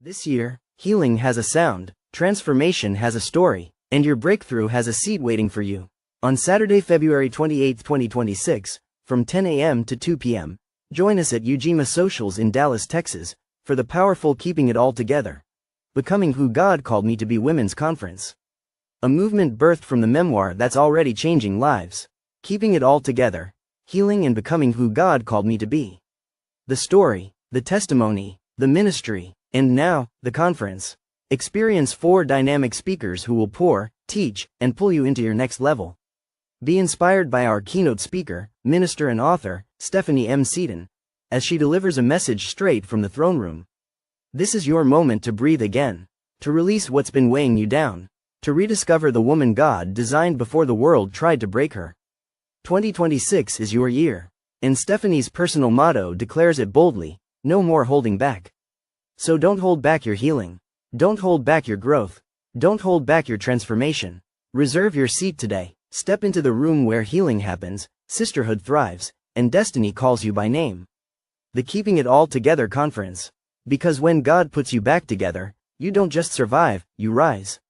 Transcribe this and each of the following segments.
This year, healing has a sound, transformation has a story, and your breakthrough has a seat waiting for you. On Saturday, February 28, 2026, from 10 a.m. to 2 p.m., join us at Ujima Socials in Dallas, Texas, for the powerful Keeping It All Together, Becoming Who God Called Me to Be Women's Conference. A movement birthed from the memoir that's already changing lives. Keeping It All Together, Healing and Becoming Who God Called Me to Be. The story, the testimony, the ministry, and now, the conference. Experience 4 dynamic speakers who will pour, teach, and pull you into your next level. Be inspired by our keynote speaker, minister and author, Stephanie M. Seaton, as she delivers a message straight from the throne room. This is your moment to breathe again, to release what's been weighing you down, to rediscover the woman God designed before the world tried to break her. 2026 is your year, and Stephanie's personal motto declares it boldly: no more holding back. So don't hold back your healing. Don't hold back your growth. Don't hold back your transformation. Reserve your seat today. Step into the room where healing happens, sisterhood thrives, and destiny calls you by name. The Keeping It All Together Conference. Because when God puts you back together, you don't just survive, you rise.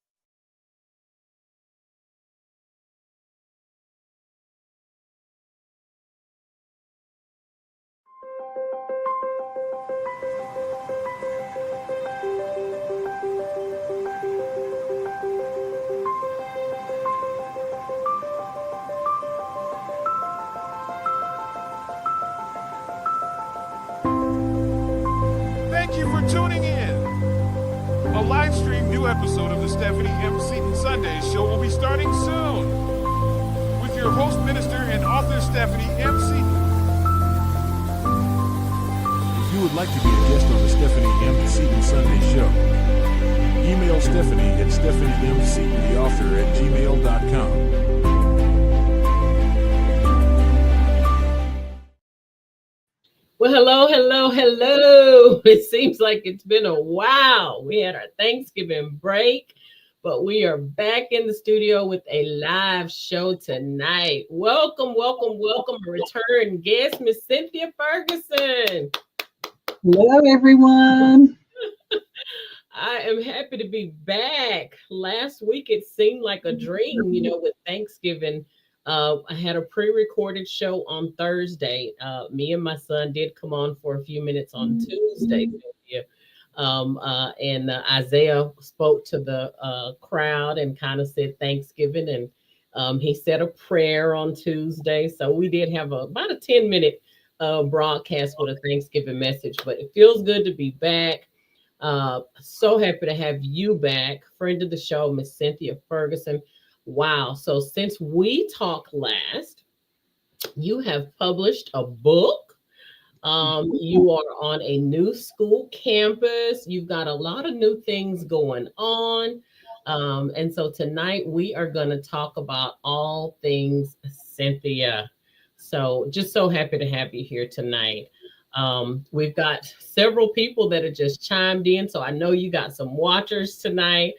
Thank you for tuning in. A live stream new episode of the Stephanie M. Seaton Sunday Show will be starting soon with your host, minister, and author Stephanie M. Seaton. If you would like to be a guest on the Stephanie M. Seaton Sunday Show, email Stephanie at stephaniemseatontheauthor@gmail.com. Well, hello. It seems like it's been a while. We had our Thanksgiving break, but we are back in the studio with a live show tonight. Welcome, a return guest, Miss Cynthia Ferguson. Hello, everyone. I am happy to be back. Last week, it seemed like a dream, with Thanksgiving. I had a pre-recorded show on Thursday. Me and my son did come on for a few minutes on Tuesday. And Isaiah spoke to the crowd and kind of said Thanksgiving. And he said a prayer on Tuesday. So we did have about a 10-minute broadcast with a Thanksgiving message. But it feels good to be back. So happy to have you back. Friend of the show, Miss Cynthia Ferguson. Wow. So since we talked last, you have published a book. You are on a new school campus. You've got a lot of new things going on. And so tonight we are going to talk about all things Cynthia. So just so happy to have you here tonight. We've got several people that have just chimed in. So I know you got some watchers tonight.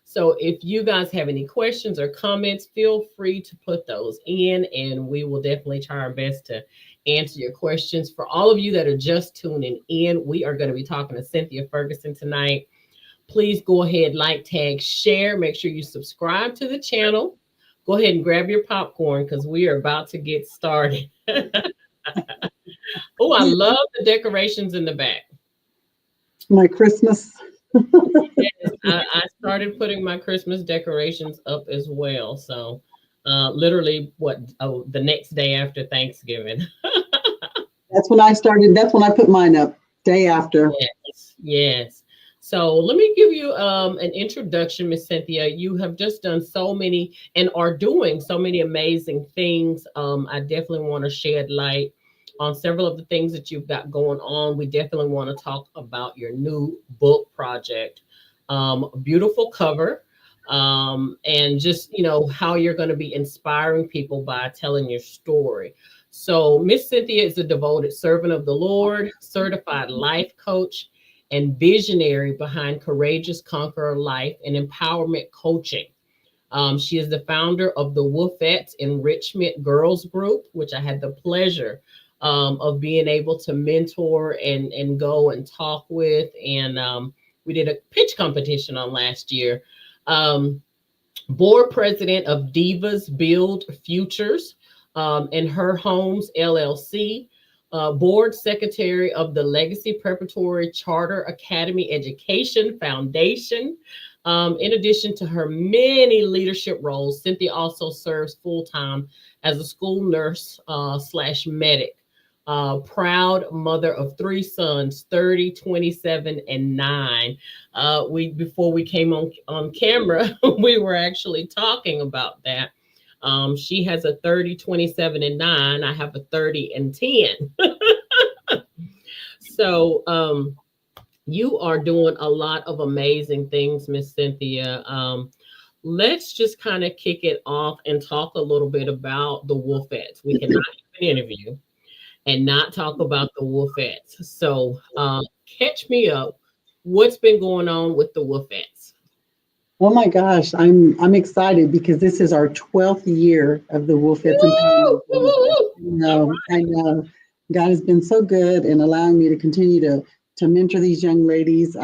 So if you guys have any questions or comments, feel free to put those in, and we will definitely try our best to answer your questions. For all of you that are just tuning in, we are going to be talking to Cynthia Ferguson tonight. Please go ahead, like, tag, share. Make sure you subscribe to the channel. Go ahead and grab your popcorn because we are about to get started. Oh, I love the decorations in the back. My Christmas. Yes, I started putting my Christmas decorations up as well. So literally the next day after Thanksgiving. That's when I started. That's when I put mine up, day after. Yes. So let me give you an introduction, Miss Cynthia. You have just done so many and are doing so many amazing things. I definitely want to shed light on several of the things that you've got going on. We definitely want to talk about your new book project. Beautiful cover. And just, how you're going to be inspiring people by telling your story. So Miss Cynthia is a devoted servant of the Lord, certified life coach, and visionary behind Courageous Conqueror Life and Empowerment Coaching. She is the founder of the Wolfettes Girls Group, which I had the pleasure of being able to mentor and go and talk with. And we did a pitch competition on last year. Board president of Divas Build Futures in Her Homes LLC. Board secretary of the Legacy Preparatory Charter Academy Education Foundation. In addition to her many leadership roles, Cynthia also serves full-time as a school nurse / medic. Proud mother of 3 sons, 30, 27, and 9. Before we came on camera, we were actually talking about that. She has a 30, 27, and 9. I have a 30 and 10. So you are doing a lot of amazing things, Miss Cynthia. Let's just kind of kick it off and talk a little bit about the Wolfettes. We cannot have an interview and not talk about the Wolfettes. So catch me up. What's been going on with the Wolfettes? Oh my gosh, I'm excited because this is our 12th year of the Wolfettes Empowerment Group. I know. God has been so good in allowing me to continue to mentor these young ladies.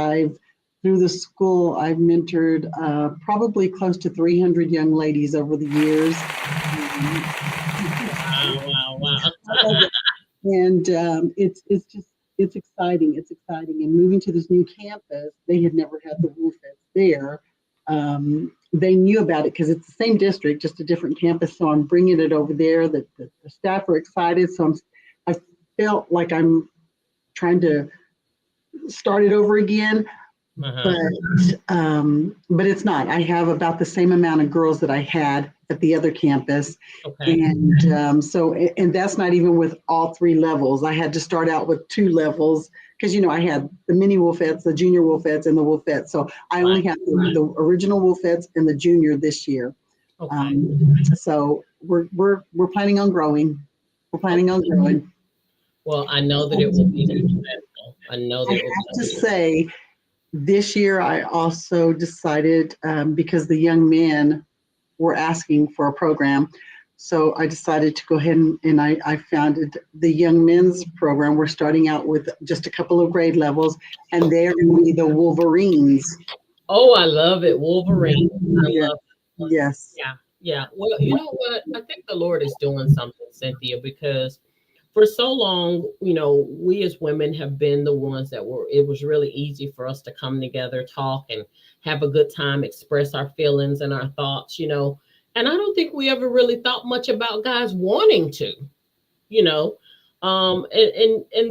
Through the school, I've mentored probably close to 300 young ladies over the years. Wow. And it's exciting. It's exciting. And moving to this new campus, they had never had the Wolfettes there. They knew about it because it's the same district, just a different campus. So I'm bringing it over there. The staff are excited. So I felt like I'm trying to start it over again. But it's not. I have about the same amount of girls that I had at the other campus. Okay. And and that's not even with all 3 levels. I had to start out with 2 levels because, I had the mini Wolfettes, the junior Wolfettes, and the Wolfettes. So I only have the original Wolfettes and the junior this year. Okay. So we're planning on growing. We're planning on growing. Well, I know that it will be successful. I know that I have to say, this year I also decided, because the young men were asking for a program, so I decided to go ahead and I founded the Young Men's Program. We're starting out with just a couple of grade levels, and they're going to be the Wolverines. Oh, I love it. Wolverine. I love it. Yes. Yeah. Well, you know what? I think the Lord is doing something, Cynthia, because for so long, we as women have been the ones it was really easy for us to come together, talk, and have a good time, express our feelings and our thoughts, and I don't think we ever really thought much about guys wanting to, and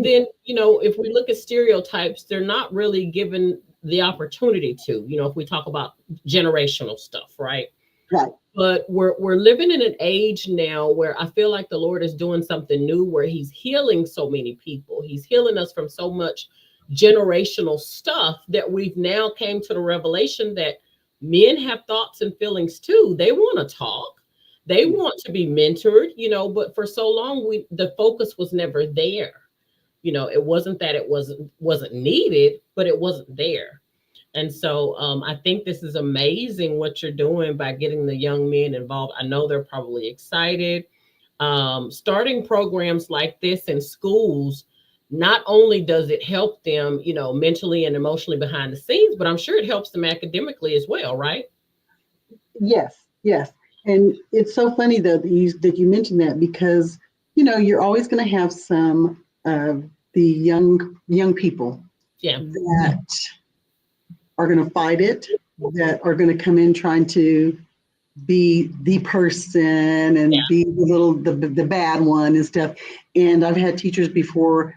then, if we look at stereotypes, they're not really given the opportunity to, if we talk about generational stuff, right? Right. But we're living in an age now where I feel like the Lord is doing something new, where he's healing so many people. He's healing us from so much generational stuff that we've now came to the revelation that men have thoughts and feelings too. They want to talk. They want to be mentored, but for so long, the focus was never there. It wasn't that it wasn't needed, but it wasn't there. And so I think this is amazing what you're doing by getting the young men involved. I know they're probably excited. Starting programs like this in schools, not only does it help them, mentally and emotionally behind the scenes, but I'm sure it helps them academically as well, right? Yes. And it's so funny though that you mentioned that, because, you're always going to have some of the young people that are going to fight it, that are going to come in trying to be the person and be the bad one and stuff. And I've had teachers before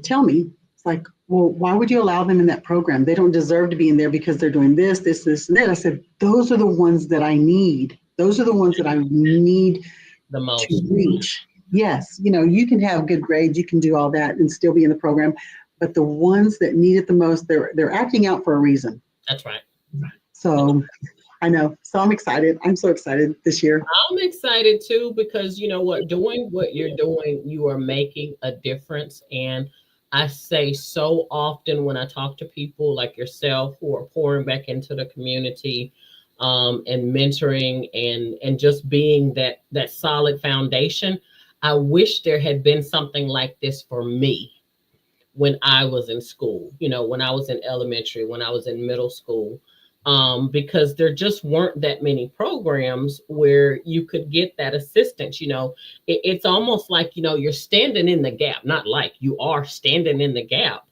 tell me, it's like, well, why would you allow them in that program? They don't deserve to be in there because they're doing this, and that. I said, those are the ones that I need. Those are the ones that I need the most to reach. Yes, you can have good grades, you can do all that and still be in the program. But the ones that need it the most, they're acting out for a reason. That's right. So I know. So I'm excited. I'm so excited this year. I'm excited too, because doing what you're doing, you are making a difference. And I say so often when I talk to people like yourself who are pouring back into the community and mentoring and just being that solid foundation, I wish there had been something like this for me when I was in school, when I was in elementary, when I was in middle school, because there just weren't that many programs where you could get that assistance. It's almost like, you're standing in the gap, not like you are standing in the gap,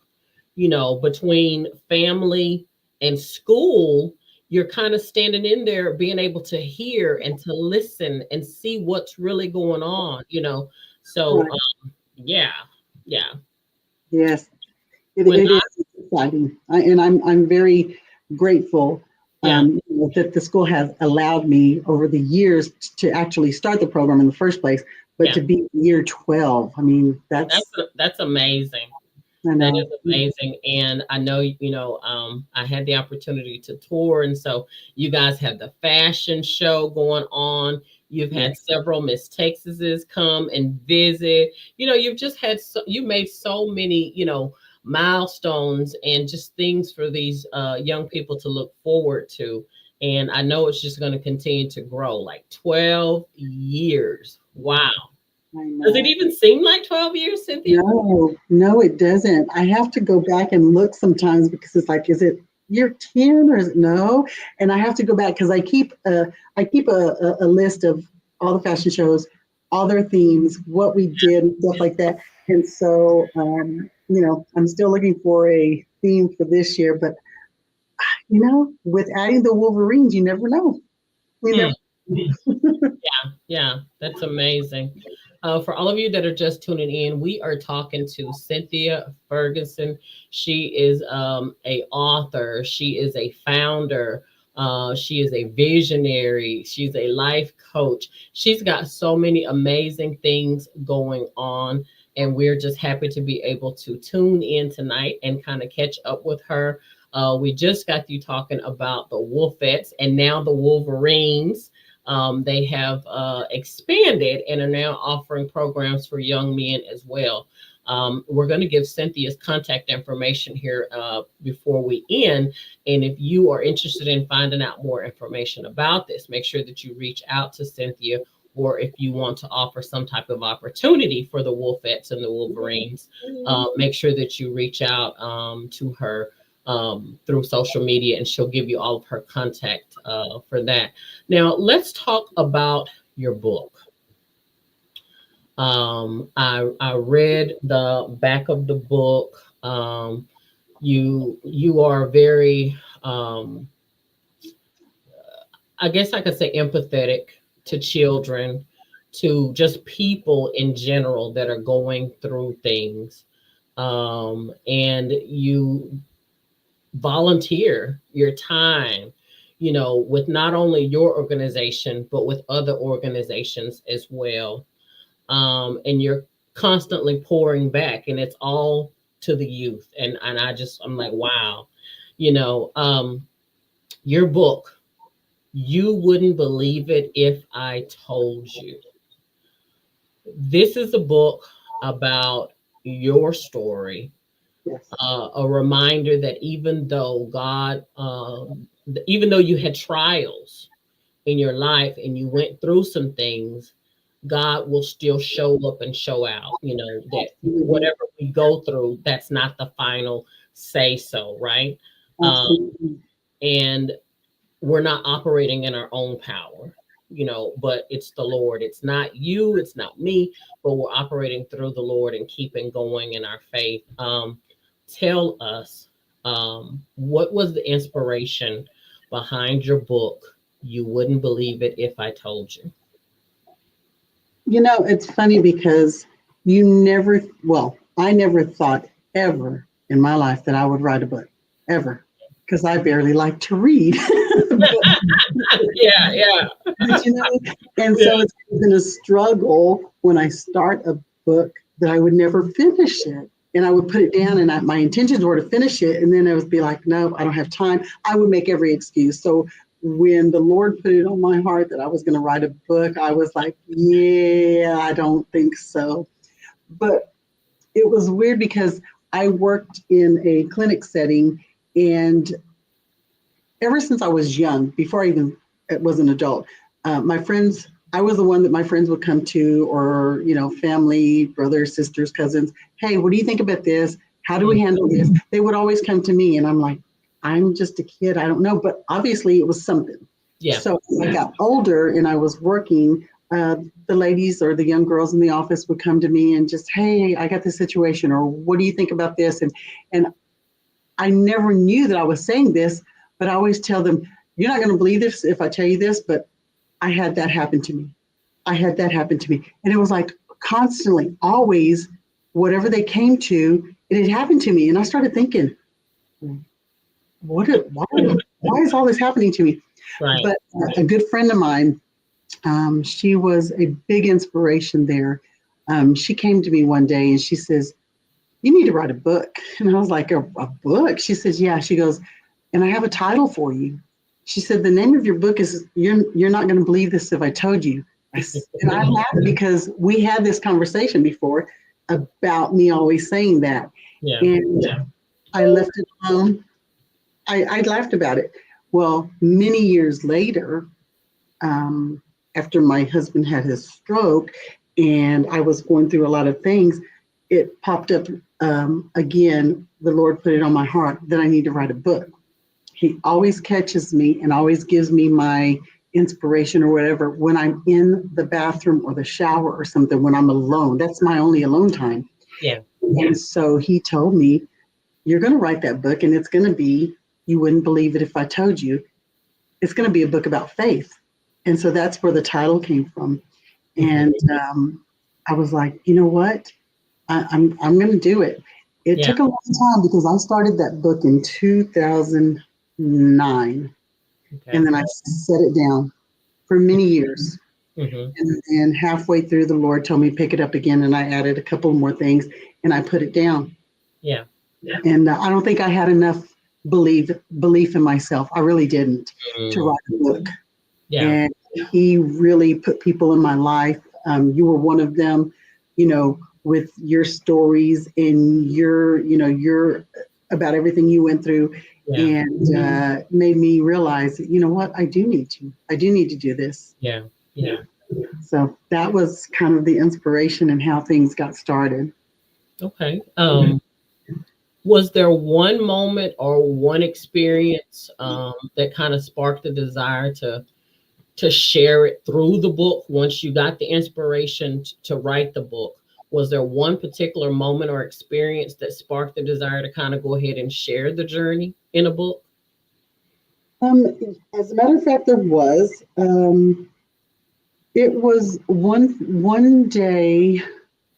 between family and school. You're kind of standing in there, being able to hear and to listen and see what's really going on, So, Right. yeah. Yes, it is exciting, and I'm very grateful that the school has allowed me over the years to actually start the program in the first place. But to be year 12, I mean, that's amazing. That is amazing. And I know, I had the opportunity to tour. And so you guys have the fashion show going on. You've had several Miss Texases come and visit. You've just had, you made so many, milestones and just things for these young people to look forward to. And I know it's just going to continue to grow, like 12 years. Wow. Does it even seem like 12 years, Cynthia? No, it doesn't. I have to go back and look sometimes because it's like, is it year 10 or is it no? And I have to go back because I keep a list of all the fashion shows, all their themes, what we did, and stuff like that. And so, I'm still looking for a theme for this year. But, with adding the Wolverines, you never know. Yeah, that's amazing. For all of you that are just tuning in, we are talking to Cynthia Ferguson. She is a author. She is a founder. She is a visionary. She's a life coach. She's got so many amazing things going on. And we're just happy to be able to tune in tonight and kind of catch up with her. We just got you talking about the Wolfettes and now the Wolverines. They have expanded and are now offering programs for young men as well. We're going to give Cynthia's contact information here before we end. And if you are interested in finding out more information about this, make sure that you reach out to Cynthia, or if you want to offer some type of opportunity for the Wolfettes and the Wolverines, make sure that you reach out to her through social media, and she'll give you all of her contact for that. Now, let's talk about your book. I read the back of the book. You are very, I guess I could say, empathetic to children, to just people in general that are going through things. And you volunteer your time, with not only your organization, but with other organizations as well. And you're constantly pouring back, and it's all to the youth. And I'm like, wow, your book, You Wouldn't Believe It If I Told You. This is a book about your story. Yes. A reminder that even though you had trials in your life and you went through some things, God will still show up and show out, that whatever we go through, that's not the final say so, right? And we're not operating in our own power, but it's the Lord. It's not you, it's not me, but we're operating through the Lord and keeping going in our faith. Tell us, what was the inspiration behind your book, You Wouldn't Believe It If I Told You? It's funny because I never thought ever in my life that I would write a book, ever, because I barely like to read. Yeah. But, and so it's been a struggle when I start a book that I would never finish it. And I would put it down, and my intentions were to finish it. And then I would be like, no, I don't have time. I would make every excuse. So when the Lord put it on my heart that I was going to write a book, I was like, yeah, I don't think so. But it was weird because I worked in a clinic setting, and ever since I was young, before I even was an adult, my friends, I was the one that my friends would come to, or, family, brothers, sisters, cousins. Hey, what do you think about this? How do we handle this? They would always come to me, and I'm like, I'm just a kid. I don't know. But obviously it was something. Yeah. So as I got older and I was working, the ladies or the young girls in the office would come to me and just, hey, I got this situation, or what do you think about this? And I never knew that I was saying this, but I always tell them, you're not going to believe this if I tell you this, but I had that happen to me. And it was like constantly, always, whatever they came to, it had happened to me. And I started thinking, why is all this happening to me? Right. But a good friend of mine, she was a big inspiration there. She came to me one day and she says, you need to write a book. And I was like, a book? She says, yeah. She goes, and I have a title for you. She said, the name of your book is You're Not Going to Believe This If I Told You. And I laughed because we had this conversation before about me always saying that. Yeah. And I left it alone. I laughed about it. Well, many years later, after my husband had his stroke and I was going through a lot of things, it popped up again. The Lord put it on my heart that I need to write a book. He always catches me and always gives me my inspiration or whatever when I'm in the bathroom or the shower or something, when I'm alone. That's my only alone time. Yeah. And so he told me, you're going to write that book, and it's going to be, you wouldn't believe it if I told you, it's going to be a book about faith. And so that's where the title came from. And I was like, you know what? I'm going to do it. It took a long time because I started that book in 2009. Okay. And then I set it down for many years. And halfway through, the Lord told me, pick it up again. And I added a couple more things and I put it down. Yeah. And I don't think I had enough belief in myself. I really didn't to write a book. Yeah. And he really put people in my life. You were one of them, with your stories and your about everything you went through. Yeah. And made me realize that, you know what, I do need to do this. Yeah. Yeah. So that was kind of the inspiration and how things got started. Okay. Was there one moment or one experience that kind of sparked the desire to share it through the book once you got the inspiration to write the book? Was there one particular moment or experience that sparked the desire to kind of go ahead and share the journey in a book? As a matter of fact, there was. It was one day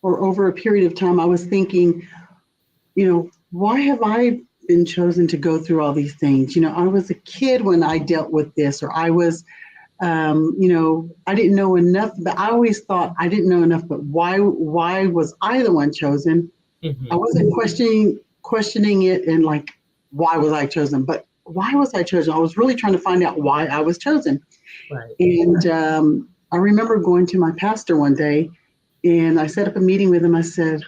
or over a period of time, I was thinking, why have I been chosen to go through all these things? I was a kid when I dealt with this, or I was, I didn't know enough, but I always thought I didn't know enough, but why was I the one chosen? I wasn't questioning it and like, why was I chosen? But why was I chosen? I was really trying to find out why I was chosen. Right. And I remember going to my pastor one day and I set up a meeting with him. I said,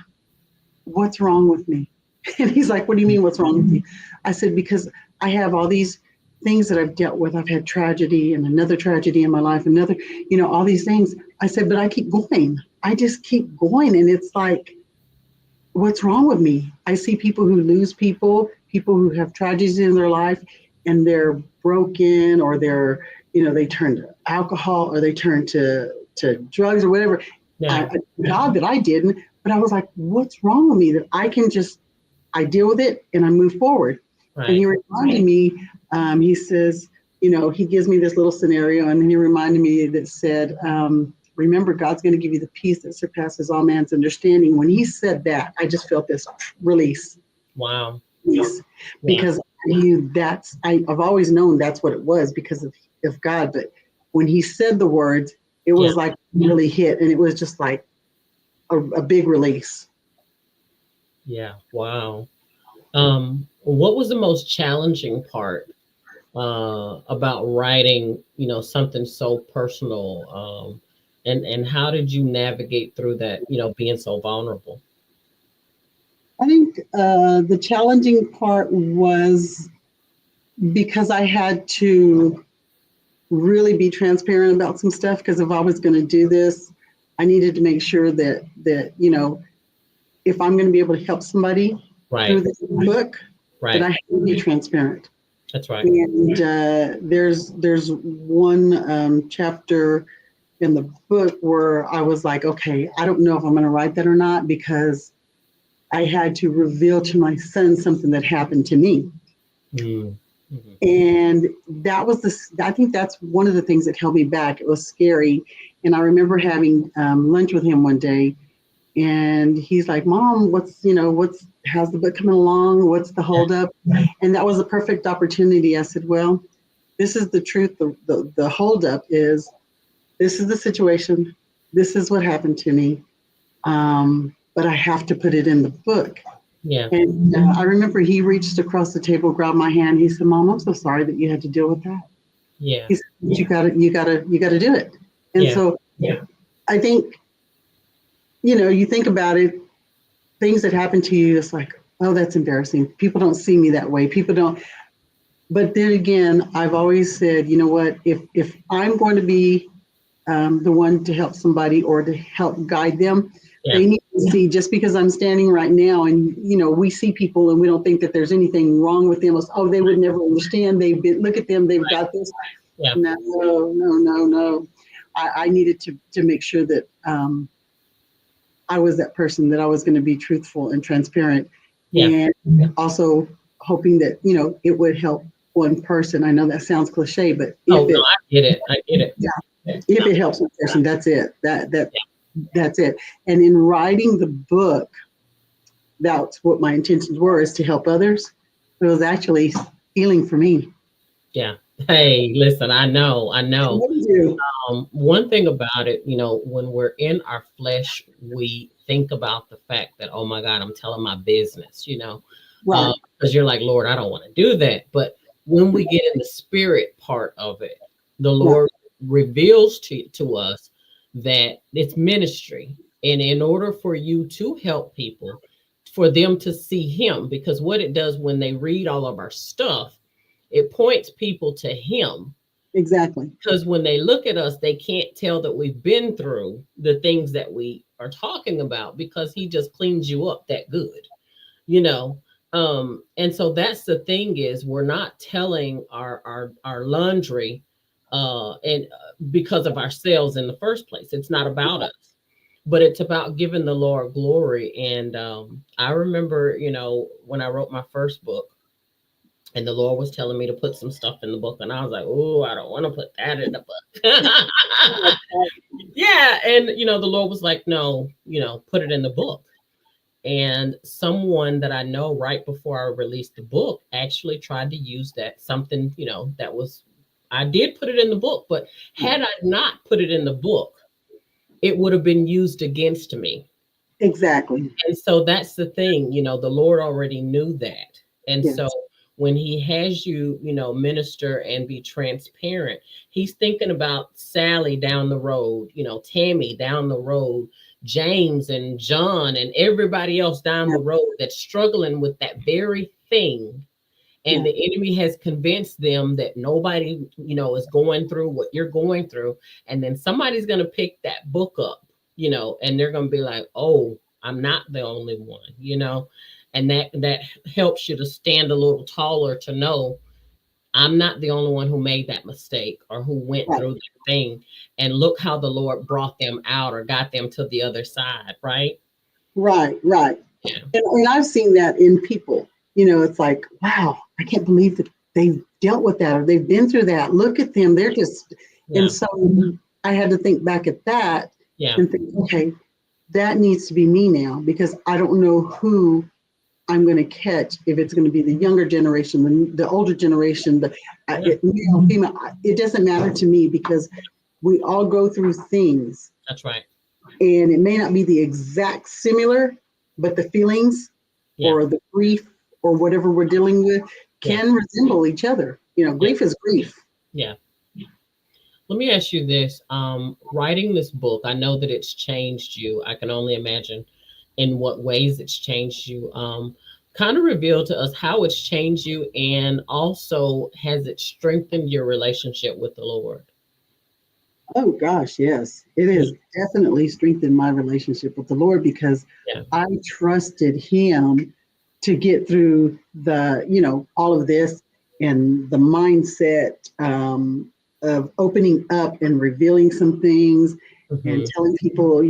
what's wrong with me? And he's like, what do you mean, what's wrong with you? I said, because I have all these things that I've dealt with. I've had tragedy and another tragedy in my life, another, all these things. I said, but I keep going. I just keep going. And it's like, what's wrong with me? I see people who lose people who have tragedies in their life and they're broken, or they're, they turn to alcohol, or they turn to drugs or whatever. Yeah. God, that I didn't, but I was like, what's wrong with me that I deal with it and I move forward. Right. And he reminded me, he says, he gives me this little scenario, and he reminded me that said, remember, God's going to give you the peace that surpasses all man's understanding. When he said that, I just felt this release. Wow. Peace. Yeah. Because I knew I've always known that's what it was because of God. But when he said the words, it was like really hit, and it was just like a big release. Yeah. Wow. What was the most challenging part about writing, something so personal? And how did you navigate through that, being so vulnerable? I think the challenging part was because I had to really be transparent about some stuff, because if I was going to do this, I needed to make sure that if I'm going to be able to help somebody through this book, that I have to be transparent. That's right. And there's one chapter in the book where I was like, okay, I don't know if I'm going to write that or not, because I had to reveal to my son something that happened to me. Mm-hmm. And that was I think that's one of the things that held me back. It was scary. And I remember having lunch with him one day, and he's like, Mom, how's the book coming along? What's the holdup? And that was a perfect opportunity. I said, well, this is the truth. The holdup is, this is the situation. This is what happened to me. But I have to put it in the book. Yeah. And I remember he reached across the table, grabbed my hand. He said, Mom, I'm so sorry that you had to deal with that. Yeah. He said, you gotta do it. And so I think, you think about it, things that happen to you, it's like, oh, that's embarrassing. People don't see me that way. People don't. But then again, I've always said, you know what, if I'm going to be the one to help somebody or to help guide them, they need to see, just because I'm standing right now and, we see people and we don't think that there's anything wrong with them. Oh, they would never understand. Look at them. They've got this. Yeah. No. I needed to make sure that I was that person, that I was going to be truthful and transparent, and also hoping that, it would help one person. I know that sounds cliche, but I get it. Yeah. If it helps one person, that's it. That's it. And in writing the book, that's what my intentions were, is to help others. It was actually healing for me. Yeah. Hey, listen, I know. One thing about it, when we're in our flesh, we think about the fact that, oh my God, I'm telling my business, Right. Because you're like, Lord, I don't want to do that. But when we get in the spirit part of it, the Lord reveals to us that it's ministry. And in order for you to help people, for them to see him, because what it does when they read all of our stuff, it points people to him. Exactly. Because when they look at us, they can't tell that we've been through the things that we are talking about, because he just cleans you up that good, and so that's the thing, is we're not telling our laundry and because of ourselves in the first place. It's not about us, but it's about giving the Lord glory. And I remember, when I wrote my first book, and the Lord was telling me to put some stuff in the book, and I was like, oh, I don't want to put that in the book. Yeah. And, the Lord was like, no, put it in the book. And someone that I know right before I released the book actually tried to use something, that was, I did put it in the book, but had I not put it in the book, it would have been used against me. Exactly. And so that's the thing, the Lord already knew that. And so when he has you, minister and be transparent, he's thinking about Sally down the road, Tammy down the road, James and John and everybody else down the road that's struggling with that very thing. And the enemy has convinced them that nobody, is going through what you're going through. And then somebody's going to pick that book up, and they're going to be like, oh, I'm not the only one, and that helps you to stand a little taller, to know I'm not the only one who made that mistake or who went through that thing. And look how the Lord brought them out or got them to the other side. Right. Right. Yeah. And I've seen that in people. It's like, wow, I can't believe that they've dealt with that or they've been through that. Look at them. They're just, and so I had to think back at that and think, okay, that needs to be me now, because I don't know who I'm going to catch, if it's going to be the younger generation, the older generation, male, female. It doesn't matter to me, because we all go through things. That's right. And it may not be the exact similar, but the feelings or the grief or whatever we're dealing with can resemble each other. Grief is grief. Yeah. Let me ask you this. Writing this book, I know that it's changed you. I can only imagine in what ways it's changed you. kind of reveal to us how it's changed you, and also has it strengthened your relationship with the Lord? Oh gosh, yes. It has definitely strengthened my relationship with the Lord, because I trusted him to get through all of this, and the mindset of opening up and revealing some things and telling people,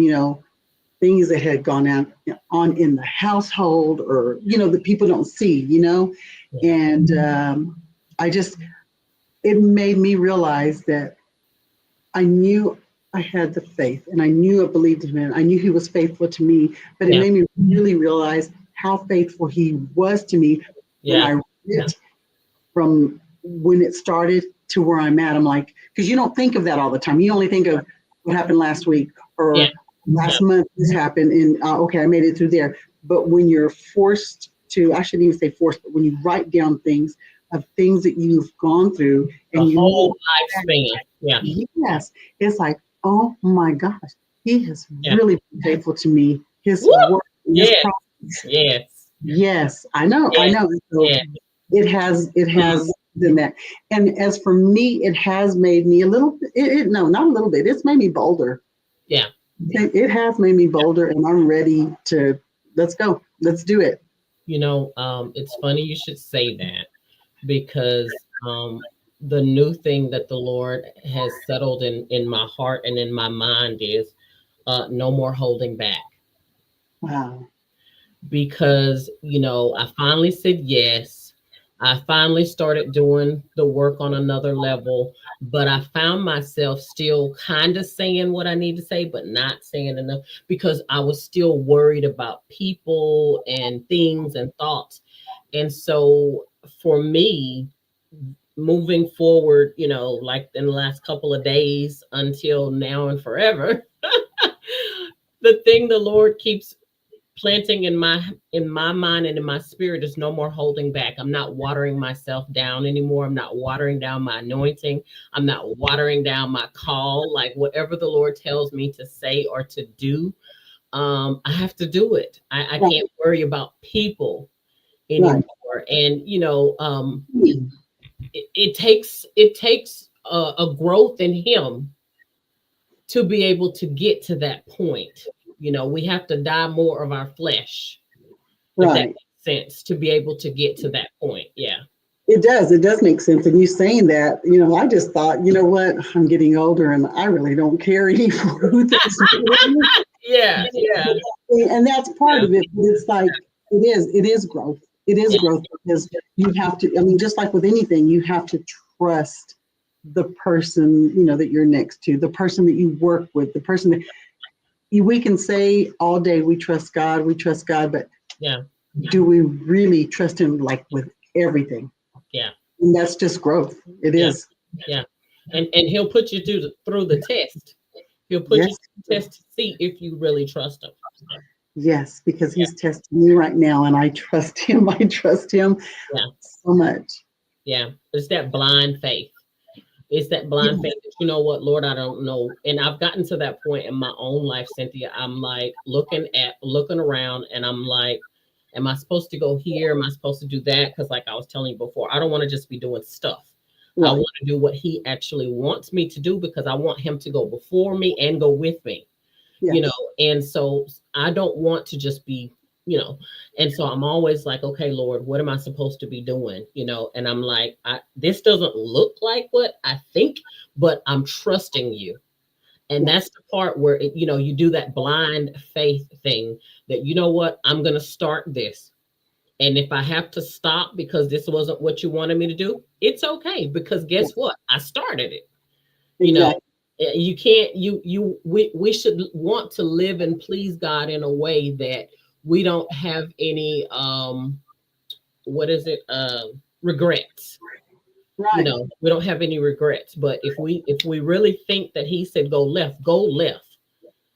things that had gone on in the household, or, that people don't see, and it made me realize that I knew I had the faith, and I knew I believed in him. I knew he was faithful to me, but it made me really realize how faithful he was to me when I read it, from when it started to where I'm at. I'm like, because you don't think of that all the time. You only think of what happened last week, or last month this happened, and okay, I made it through there. But when you're forced to, I shouldn't even say forced, but when you write down things of things that you've gone through, and the whole lifespan. Yes, it's like, oh my gosh, he has really been faithful to me. His work, his yes, I know. So it has done that. And as for me, it has made me a little. No, not a little bit. It's made me bolder. Yeah, it has made me bolder, and I'm ready to. Let's go. Let's do it. It's funny you should say that, because the new thing that the Lord has settled in my heart and in my mind is no more holding back. Wow. Because, I finally said yes. I finally started doing the work on another level, but I found myself still kind of saying what I need to say, but not saying enough, because I was still worried about people and things and thoughts. And so for me, moving forward, like in the last couple of days until now and forever, the thing the Lord keeps planting in my mind and in my spirit is no more holding back. I'm not watering myself down anymore. I'm not watering down my anointing. I'm not watering down my call. Like, whatever the Lord tells me to say or to do, I have to do it. I can't worry about people anymore. And it takes a growth in him to be able to get to that point. We have to die more of our flesh, if that makes sense, to be able to get to that point. Yeah, it does make sense. And you saying that, I just thought, what, I'm getting older and I really don't care anymore. yeah And that's part of it. But it's like, it is growth. It is growth, because you have to, just like with anything, you have to trust the person, that you're next to, the person that you work with, the person that we can say all day, we trust God, but do we really trust him, like, with everything? Yeah. And that's just growth. It is. Yeah. And he'll put you through the test. He'll put you through the test to see if you really trust him. Yes, because he's testing me right now, and I trust him. I trust him so much. Yeah. It's that blind faith. It's that blind faith that, what, Lord, I don't know. And I've gotten to that point in my own life, Cynthia. I'm like looking around, and I'm like, am I supposed to go here? Am I supposed to do that? Because, like I was telling you before, I don't want to just be doing stuff. I want to do what he actually wants me to do, because I want him to go before me and go with me. And so I don't want to just be, and so I'm always like, okay, Lord, what am I supposed to be doing? And I'm like, this doesn't look like what I think, but I'm trusting you. And that's the part where, you do that blind faith thing that, what, I'm going to start this. And if I have to stop because this wasn't what you wanted me to do, it's okay, because guess what? I started it. You can't, we should want to live and please God in a way that we don't have any, regrets. Right. We don't have any regrets. But if we really think that he said go left, go left.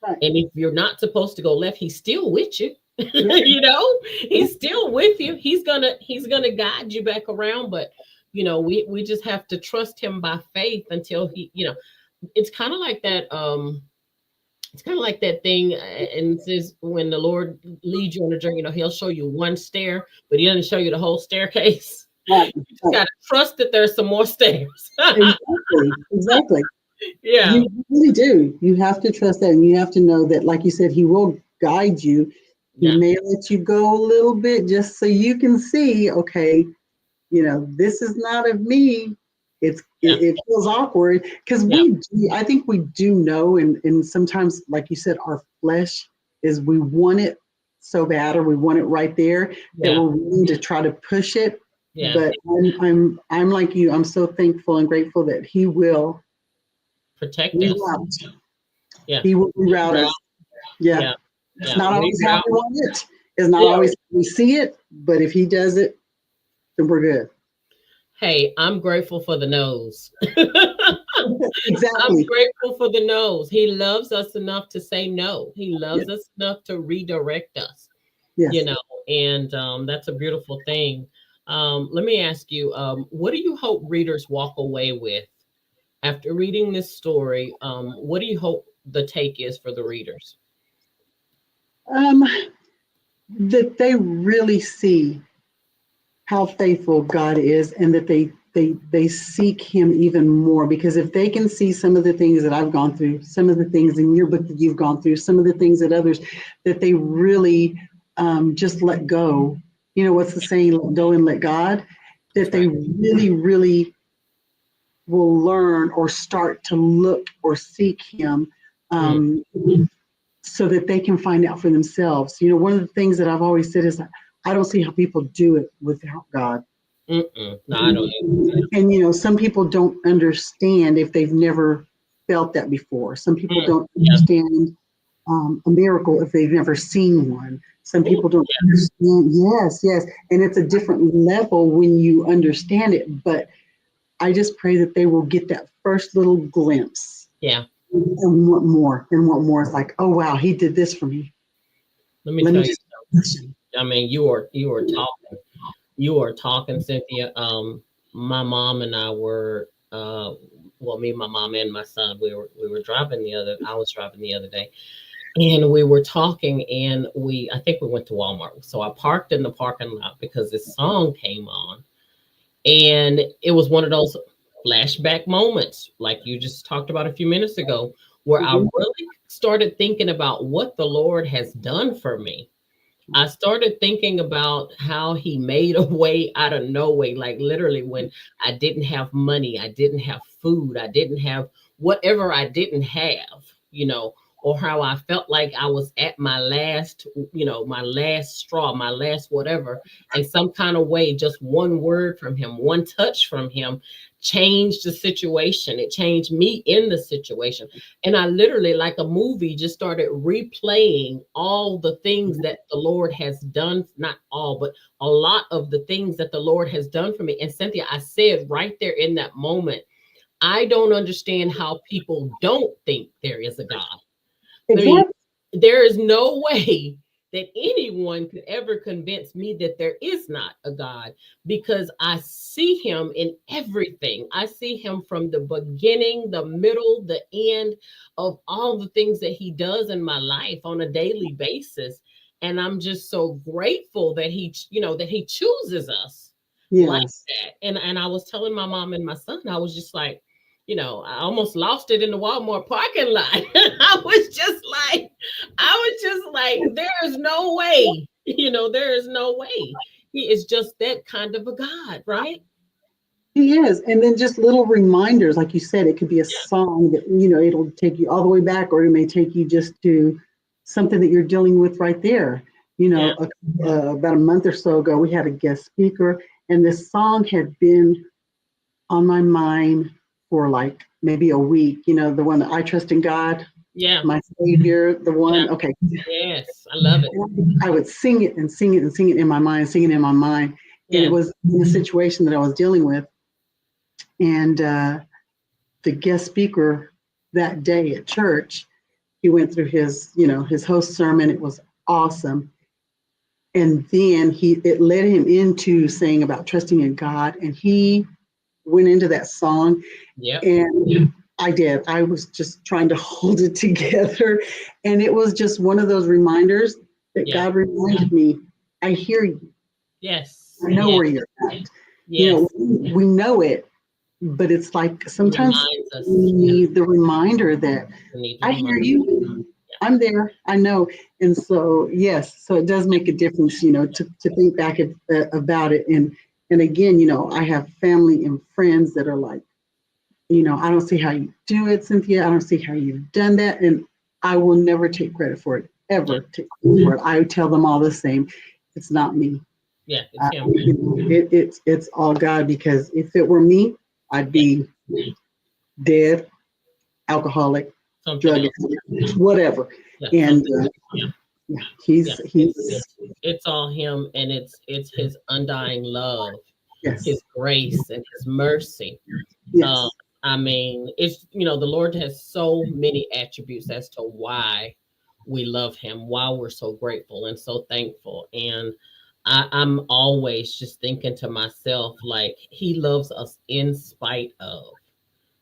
Right. And if you're not supposed to go left, he's still with you. He's still with you. He's gonna guide you back around. But we just have to trust him by faith until he, it's kind of like that it's kind of like that thing, and it says when the Lord leads you on a journey, he'll show you one stair, but he doesn't show you the whole staircase. Right. You just got to trust that there's some more stairs. Exactly. Yeah. You really do. You have to trust that, and you have to know that, like you said, he will guide you. He may let you go a little bit just so you can see, okay, this is not of me. It feels awkward because I think we do know, and sometimes, like you said, our flesh is, we want it so bad, or we want it right there, that we're willing to try to push it. Yeah. But I'm like you. I'm so thankful and grateful that he will protect us. Yeah. He will reroute us. Yeah. It's not always how we want it. It's not always how we see it, but if he does it, then we're good. Hey, I'm grateful for the no's. Exactly. I'm grateful for the no's. He loves us enough to say no. He loves us enough to redirect us. Yes. And that's a beautiful thing. Let me ask you, what do you hope readers walk away with after reading this story? What do you hope the take is for the readers? That they really see how faithful God is, and that they seek him even more, because if they can see some of the things that I've gone through, some of the things in your book that you've gone through, some of the things that others, that they really just let go. What's the saying, let go and let God, that they really, really will learn or start to look or seek him, so that they can find out for themselves. One of the things that I've always said is, I don't see how people do it without God. No, I don't either. And some people don't understand if they've never felt that before. Some people don't understand a miracle if they've never seen one. Some people don't understand. Yes. And it's a different level when you understand it. But I just pray that they will get that first little glimpse. Yeah. And want more. It's like, oh, wow, he did this for me. Let me tell you something. I mean, you are talking, Cynthia. My mom and I were, me, my mom, and my son, I was driving the other day, and we were talking, and I think we went to Walmart. So I parked in the parking lot because this song came on, and it was one of those flashback moments, like you just talked about a few minutes ago, where I really started thinking about what the Lord has done for me. I started thinking about how he made a way out of no way, like literally when I didn't have money, I didn't have food, I didn't have whatever I didn't have, or how I felt like I was at my last, my last straw, my last whatever. And some kind of way, just one word from him, one touch from him changed the situation. It changed me in the situation. And I literally, like a movie, just started replaying all the things that the Lord has done. Not all, but a lot of the things that the Lord has done for me. And Cynthia, I said right there in that moment, I don't understand how people don't think there is a God. Exactly. I mean, there is no way that anyone could ever convince me that there is not a God, because I see him in everything. I see him from the beginning, the middle, the end of all the things that he does in my life on a daily basis. And I'm just so grateful that he chooses us like that. And I was telling my mom and my son, I was just like, I almost lost it in the Walmart parking lot. I was just like, there is no way, there is no way. He is just that kind of a God, right? He is. And then just little reminders, like you said, it could be a song that, it'll take you all the way back, or it may take you just to something that you're dealing with right there. About a month or so ago, we had a guest speaker, and this song had been on my mind for like maybe a week, the one that I trust in God, my Savior, the one. Okay. Yes, I love it. And I would sing it and sing it and sing it in my mind, And it was in a situation that I was dealing with. And the guest speaker that day at church, he went through his host sermon. It was awesome. And then it led him into saying about trusting in God, and he went into that song. Yeah. And I did. I was just trying to hold it together. And it was just one of those reminders that God reminded me, I hear you. Yes. I know where you're at. Yes. We know it, but it's like sometimes we need the reminder that I hear you. I'm there. I know. And so, yes, so it does make a difference, to think back about it. And again, I have family and friends that are like, I don't see how you do it, Cynthia. I don't see how you've done that. And I will never take credit for it, ever take credit for it. I tell them all the same. It's not me. Yeah, it's him. It's all God, because if it were me, I'd be dead, alcoholic, drug addict, whatever. And it's all him, and it's his undying love, his grace and his mercy. Yes. I mean, it's, the Lord has so many attributes as to why we love him, why we're so grateful and so thankful. And I'm always just thinking to myself, like, he loves us in spite of.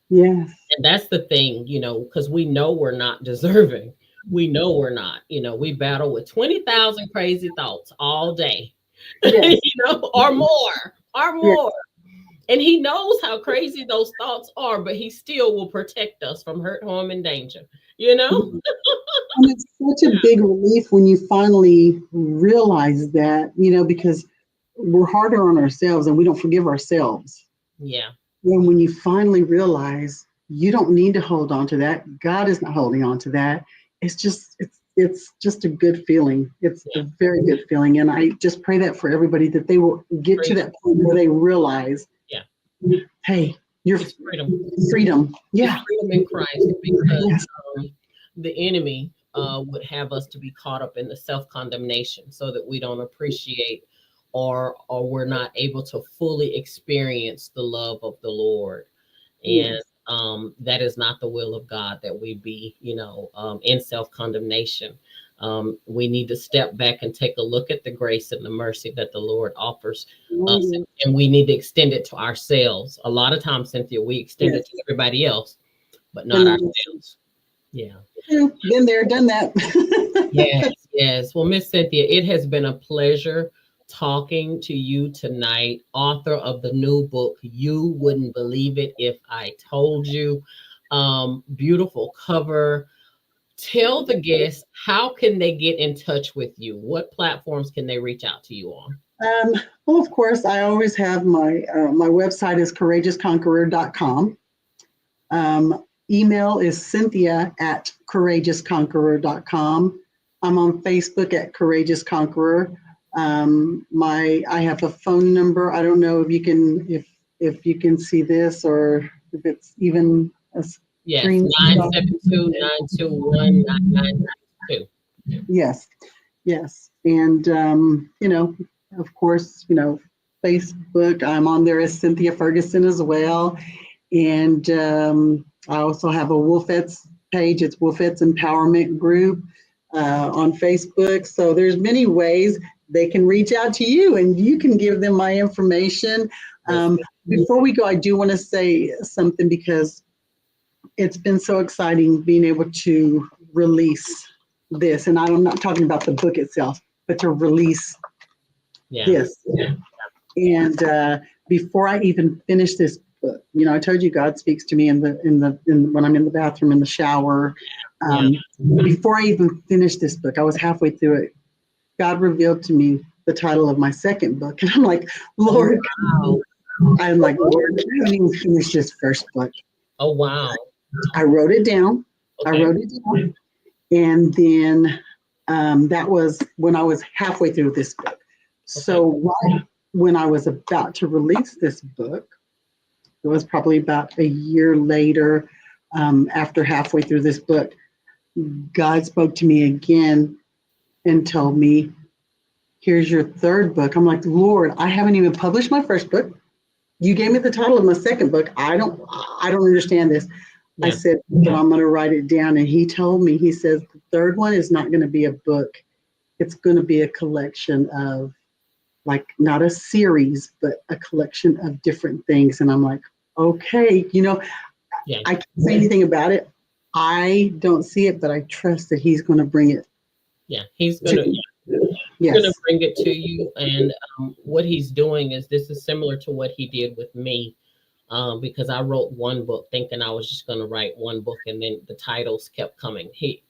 Yes. And that's the thing, because we know we're not deserving. We know we're not, we battle with 20,000 crazy thoughts all day, yes. or more. Yes. And he knows how crazy those thoughts are, but he still will protect us from hurt, harm, and danger, And it's such a big relief when you finally realize that, because we're harder on ourselves and we don't forgive ourselves. Yeah. And when you finally realize you don't need to hold on to that, God is not holding on to that. It's just a good feeling. It's a very good feeling. And I just pray that for everybody, that they will get to that point where they realize, hey, you're freedom. Yeah. It's freedom in Christ, because the enemy would have us to be caught up in the self-condemnation, so that we don't appreciate or we're not able to fully experience the love of the Lord. And that is not the will of God, that we be, in self-condemnation. We need to step back and take a look at the grace and the mercy that the Lord offers us, and we need to extend it to ourselves. A lot of times, Cynthia, we extend it to everybody else, but not ourselves. Yeah. Been there, done that. Yes. Well, Miss Cynthia, it has been a pleasure talking to you tonight, author of the new book, You Wouldn't Believe It If I Told You. Beautiful cover. Tell the guests, how can they get in touch with you? What platforms can they reach out to you on? Well, of course, I always have my website is courageousconqueror.com. Email is cynthia@courageousconqueror.com. I'm on Facebook at Courageous Conqueror. I have a phone number. I don't know if you can see this, or if it's even a screen. 972-921-9992. Yes. And, of course, Facebook, I'm on there as Cynthia Ferguson as well. And I also have a Wolfettes page. It's Wolfettes Empowerment Group on Facebook. So there's many ways they can reach out to you, and you can give them my information. Before we go, I do want to say something, because it's been so exciting being able to release this. And I'm not talking about the book itself, but to release this. And before I even finish this book, I told you God speaks to me when I'm in the bathroom, in the shower. Before I even finished this book, I was halfway through it. God revealed to me the title of my second book. And I'm like, Lord, Lord, I haven't even finished this first book. Oh, wow. I wrote it down. And then that was when I was halfway through this book. So when I was about to release this book, it was probably about a year later, after halfway through this book, God spoke to me again and told me, here's your third book. I'm like, Lord, I haven't even published my first book. You gave me the title of my second book. I don't understand this. I said, well, I'm going to write it down. And he told me, he says, the third one is not going to be a book. It's going to be a collection of, like, not a series, but a collection of different things. And I'm like, okay, Yeah. I can't say anything about it. I don't see it, but I trust that he's going to bring it. Yeah, he's going Yes. to bring it to you. And what he's doing is, this is similar to what he did with me, because I wrote one book thinking I was just going to write one book, and then the titles kept coming.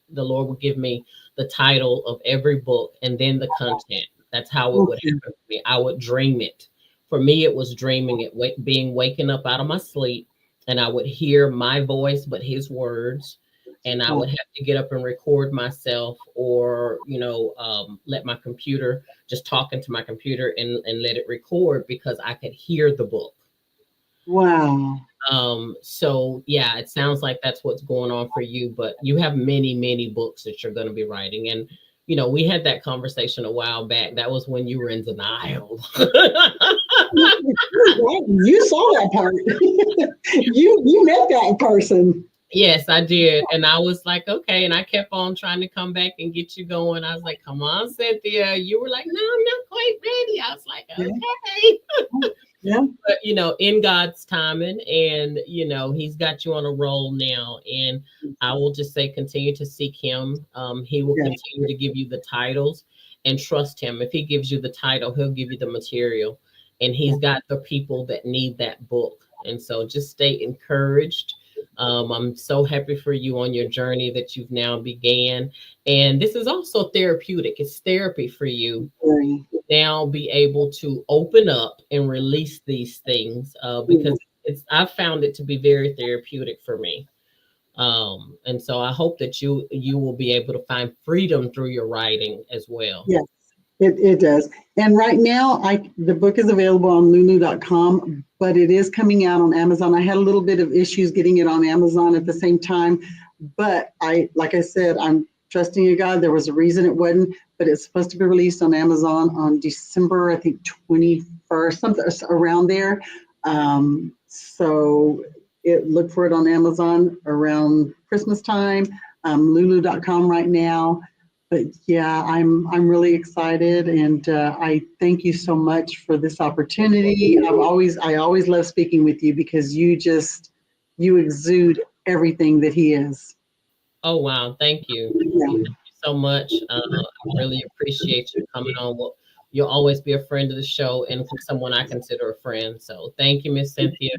The Lord would give me the title of every book and then the content. That's how it would happen for me. I would dream it. For me, it was dreaming it, being waking up out of my sleep, and I would hear my voice, but his words. And I would have to get up and record myself, or, let my computer, just talk into my computer and let it record, because I could hear the book. Wow. So yeah, it sounds like that's what's going on for you, but you have many, many books that you're going to be writing. And, we had that conversation a while back. That was when you were in denial. You saw that part. you met that person. Yes, I did. And I was like, okay. And I kept on trying to come and get you going. I was like, come on, Cynthia. You were like, no, I'm not quite ready. I was like, okay. Yeah. But, in God's timing, and, he's got you on a roll now. And I will just say, continue to seek him. He will continue to give you the titles, and trust him. If he gives you the title, he'll give you the material. And he's got the people that need that book. And so just stay encouraged. I'm so happy for you on your journey that you've now began. And this is also therapeutic. It's therapy for you to now be able to open up and release these things, because I've found it to be very therapeutic for me. And so I hope that you will be able to find freedom through your writing as well. Yes, it does. And right now, the book is available on lulu.com, but it is coming out on Amazon. I had a little bit of issues getting it on Amazon at the same time, but like I said, I'm trusting in God. There was a reason it wasn't, but it's supposed to be released on Amazon on December, I think 21st, something around there. So look for it on Amazon around Christmas time. Lulu.com right now. But yeah, I'm really excited, and I thank you so much for this opportunity. I always love speaking with you, because you exude everything that he is. Oh wow, thank you. Yeah. Thank you so much. I really appreciate you coming on. Well, you'll always be a friend of the show, and someone I consider a friend. So thank you, Miss Cynthia.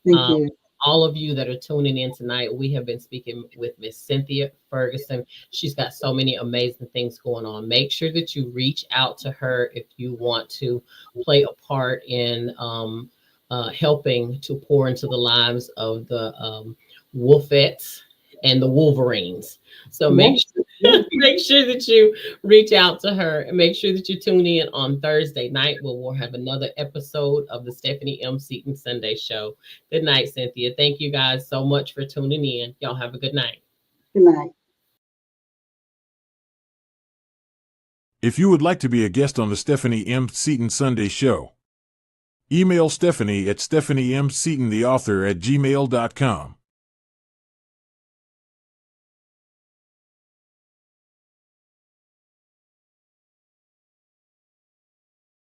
Thank you. All of you that are tuning in tonight, we have been speaking with Miss Cynthia Ferguson. She's got so many amazing things going on. Make sure that you reach out to her if you want to play a part in helping to pour into the lives of the Wolfettes and the Wolverines. So make sure that you reach out to her, and make sure that you tune in on Thursday night, where we'll have another episode of the Stephanie M. Seaton Sunday Show. Good night, Cynthia. Thank you guys so much for tuning in. Y'all have a good night. Good night. If you would like to be a guest on the Stephanie M. Seaton Sunday Show, email Stephanie at stephanieMseatontheauthor@gmail.com.